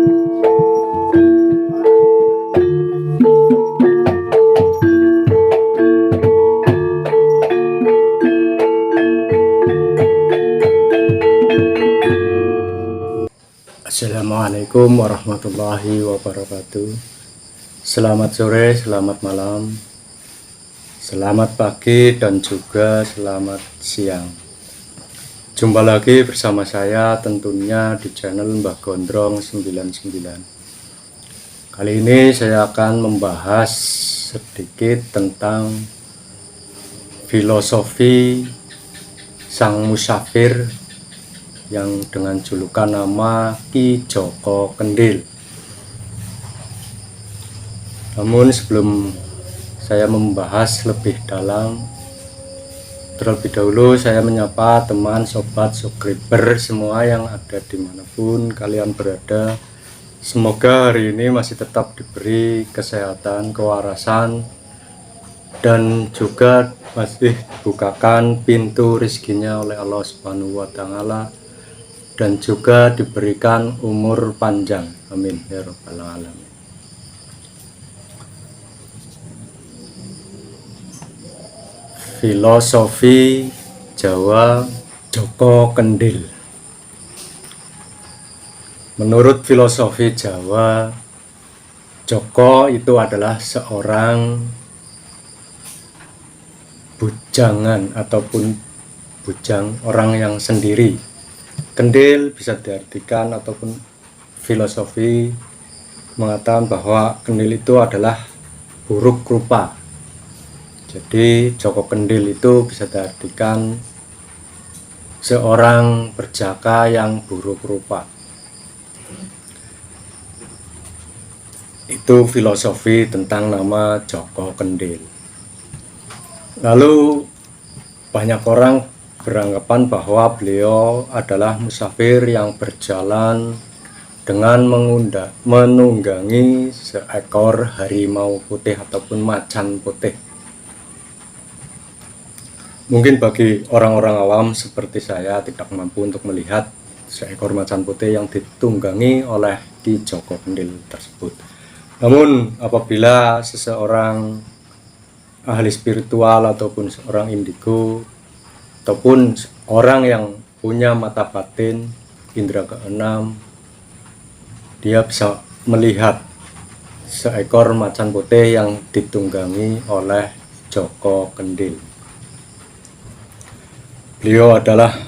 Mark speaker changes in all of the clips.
Speaker 1: Assalamualaikum warahmatullahi wabarakatuh. Selamat sore, selamat malam, selamat pagi, dan juga selamat siang. Jumpa lagi bersama saya tentunya di channel Mbah Gondrong 99. Kali ini saya akan membahas sedikit tentang filosofi sang musafir yang dengan julukan nama Ki Joko Kendhil. Namun sebelum saya membahas lebih dalam, terlebih dahulu saya menyapa teman, sobat, subscriber semua yang ada dimanapun kalian berada. Semoga hari ini masih tetap diberi kesehatan, kewarasan, dan juga masih dibukakan pintu rezekinya oleh Allah Subhanahu wa Ta'ala, dan juga diberikan umur panjang. Amin ya rabbal alamin. Filosofi Jawa Joko Kendhil. Menurut filosofi Jawa, Joko itu adalah seorang bujangan ataupun bujang, orang yang sendiri. Kendhil bisa diartikan ataupun filosofi mengatakan bahwa kendhil itu adalah buruk rupa. Jadi Joko Kendhil itu bisa diartikan seorang perjaka yang buruk rupa. Itu filosofi tentang nama Joko Kendhil. Lalu banyak orang beranggapan bahwa beliau adalah musafir yang berjalan dengan menunggangi seekor harimau putih ataupun macan putih. Mungkin bagi orang-orang awam seperti saya tidak mampu untuk melihat seekor macan putih yang ditunggangi oleh Ki Joko Kendhil tersebut. Namun apabila seseorang ahli spiritual ataupun seorang indigo ataupun orang yang punya mata batin, indera keenam, dia bisa melihat seekor macan putih yang ditunggangi oleh Joko Kendhil. Beliau adalah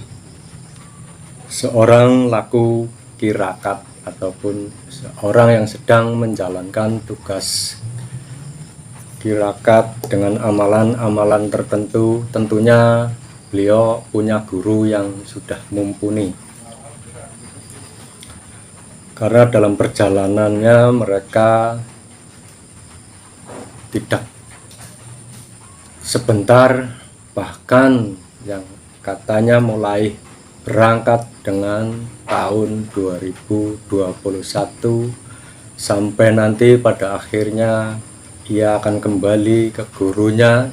Speaker 1: seorang laku kirakat ataupun seorang yang sedang menjalankan tugas kirakat dengan amalan-amalan tertentu. Tentunya beliau punya guru yang sudah mumpuni, karena dalam perjalanannya mereka tidak sebentar, bahkan yang katanya mulai berangkat dengan tahun 2021 sampai nanti pada akhirnya ia akan kembali ke gurunya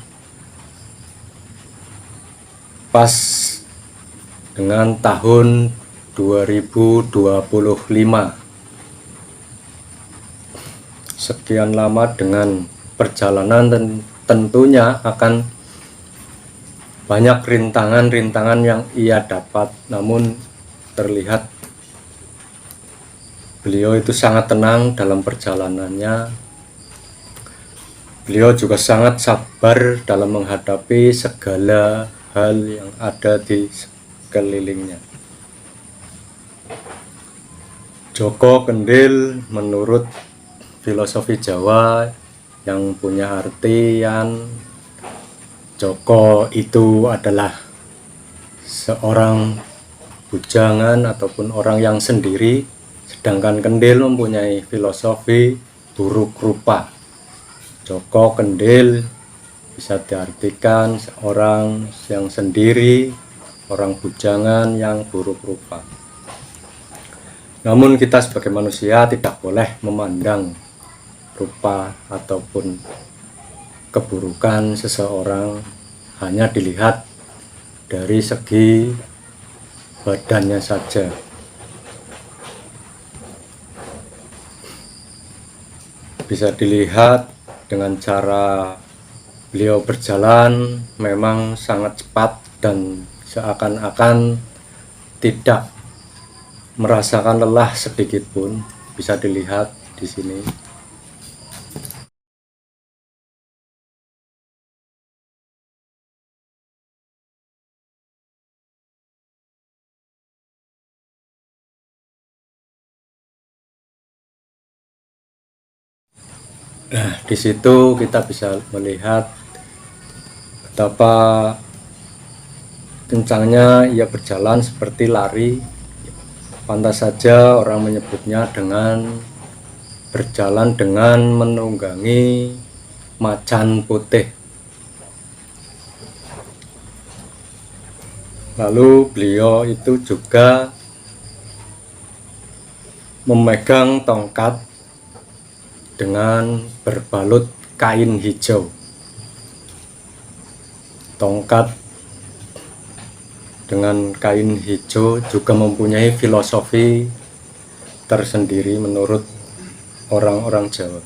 Speaker 1: pas dengan tahun 2025. Sekian lama dengan perjalanan dan tentunya akan banyak rintangan-rintangan yang ia dapat, namun terlihat beliau itu sangat tenang dalam perjalanannya. Beliau juga sangat sabar dalam menghadapi segala hal yang ada di sekelilingnya. Joko Kendhil menurut filosofi Jawa yang punya artian Joko itu adalah seorang bujangan ataupun orang yang sendiri, sedangkan Kendhil mempunyai filosofi buruk rupa. Joko Kendhil bisa diartikan seorang yang sendiri, orang bujangan yang buruk rupa. Namun kita sebagai manusia tidak boleh memandang rupa ataupun keburukan seseorang hanya dilihat dari segi badannya saja. Bisa dilihat dengan cara beliau berjalan memang sangat cepat dan seakan-akan tidak merasakan lelah sedikit pun, bisa dilihat di sini. Nah, di situ kita bisa melihat betapa kencangnya ia berjalan seperti lari. Pantas saja orang menyebutnya dengan berjalan dengan menunggangi macan putih. Lalu beliau itu juga memegang tongkat dengan berbalut kain hijau. Tongkat dengan kain hijau juga mempunyai filosofi tersendiri menurut orang-orang Jawa.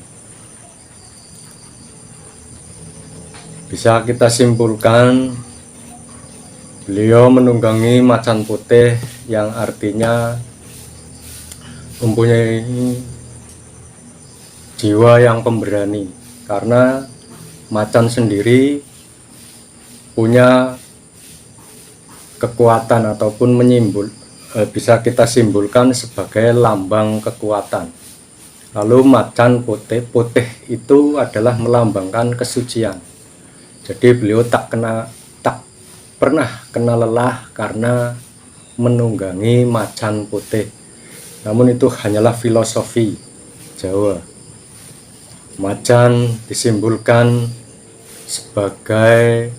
Speaker 1: Bisa kita simpulkan beliau menunggangi macan putih yang artinya mempunyai jiwa yang pemberani, karena macan sendiri punya kekuatan ataupun bisa kita simpulkan sebagai lambang kekuatan. Lalu macan putih itu adalah melambangkan kesucian. Jadi beliau tak pernah kena lelah karena menunggangi macan putih. Namun itu hanyalah filosofi Jawa. Macan disimbolkan sebagai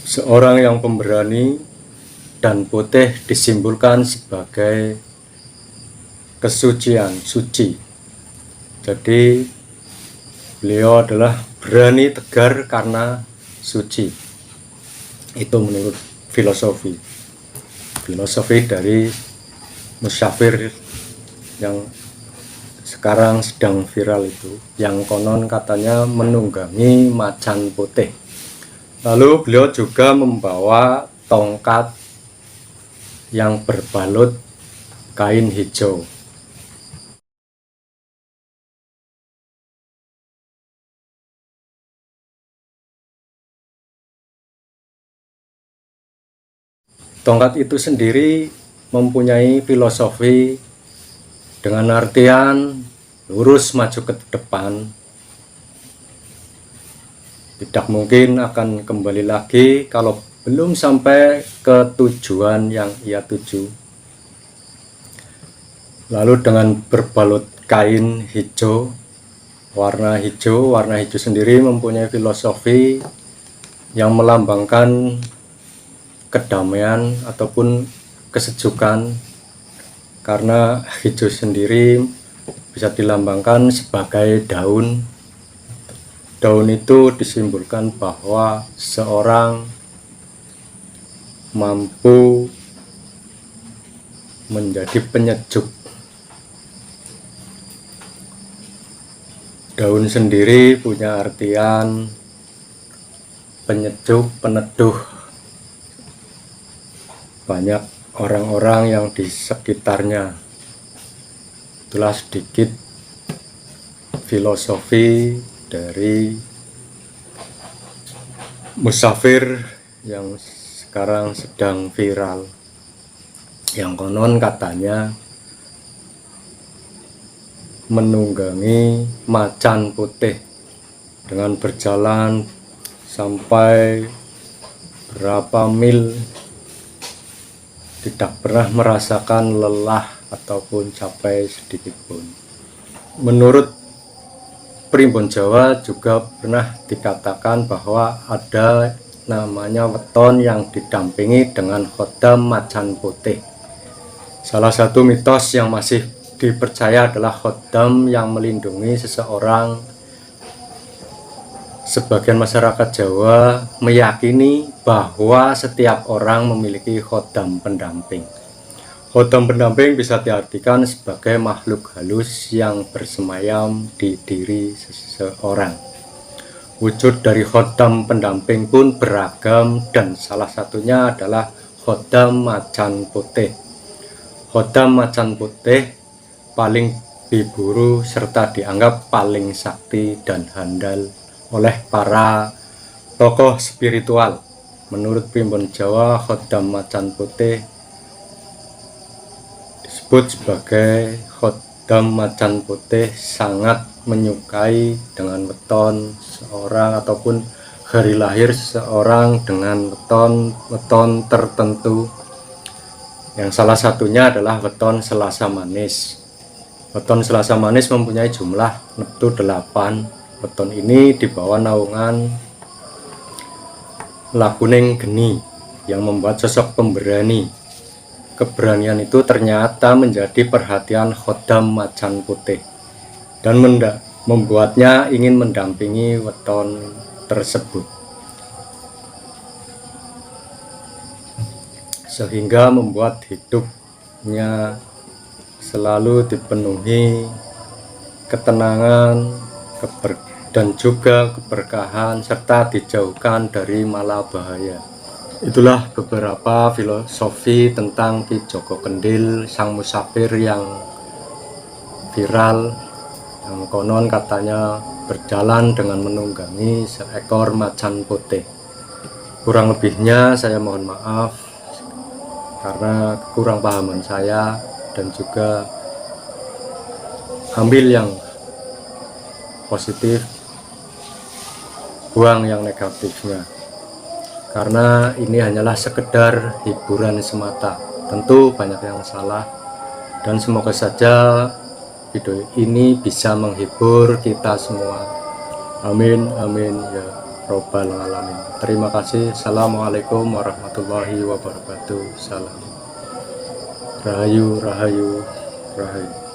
Speaker 1: seorang yang pemberani dan putih disimbolkan sebagai kesucian, suci. Jadi beliau adalah berani, tegar karena suci. Itu menurut filosofi dari Musafir yang sekarang sedang viral itu, yang konon katanya menunggangi macan putih. Lalu beliau juga membawa tongkat yang berbalut kain hijau. Tongkat itu sendiri mempunyai filosofi dengan artian lurus maju ke depan, tidak mungkin akan kembali lagi kalau belum sampai ke tujuan yang ia tuju. Lalu dengan berbalut kain hijau, warna hijau sendiri mempunyai filosofi yang melambangkan kedamaian ataupun kesejukan, karena hijau sendiri bisa dilambangkan sebagai daun. Daun itu disimbolkan bahwa seorang mampu menjadi penyejuk. Daun sendiri punya artian penyejuk, peneduh banyak orang-orang yang di sekitarnya. Itulah sedikit filosofi dari Musafir yang sekarang sedang viral, yang konon katanya menunggangi macan putih dengan berjalan sampai berapa mil, tidak pernah merasakan lelah ataupun capek sedikit pun. Menurut Primbon Jawa juga pernah dikatakan bahwa ada namanya weton yang didampingi dengan khodam macan putih. Salah satu mitos yang masih dipercaya adalah khodam yang melindungi seseorang. Sebagian masyarakat Jawa meyakini bahwa setiap orang memiliki khodam pendamping. Khodam pendamping bisa diartikan sebagai makhluk halus yang bersemayam di diri seseorang. Wujud dari khodam pendamping pun beragam dan salah satunya adalah khodam macan putih. Khodam macan putih paling diburu serta dianggap paling sakti dan handal oleh para tokoh spiritual. Menurut Primbon Jawa, khodam macan putih disebut sebagai khodam macan putih sangat menyukai dengan weton seorang ataupun hari lahir seseorang dengan weton tertentu, yang salah satunya adalah weton Selasa Manis. Weton Selasa Manis mempunyai jumlah neptu 8. Weton ini dibawa naungan Lakuning Geni yang membuat sosok pemberani. Keberanian itu ternyata menjadi perhatian khodam macan putih dan membuatnya ingin mendampingi weton tersebut, sehingga membuat hidupnya selalu dipenuhi ketenangan dan juga keberkahan serta dijauhkan dari malabahaya. Itulah beberapa filosofi tentang Ki Joko Kendil, sang musafir yang viral, yang konon katanya berjalan dengan menunggangi seekor macan putih. Kurang lebihnya saya mohon maaf karena kurang pahaman saya, dan juga ambil yang positif, buang yang negatifnya, karena ini hanyalah sekedar hiburan semata. Tentu banyak yang salah, dan semoga saja video ini bisa menghibur kita semua. Amin amin ya robbal alamin. Terima kasih. Assalamualaikum warahmatullahi wabarakatuh. Salam. Rahayu rahayu rahayu.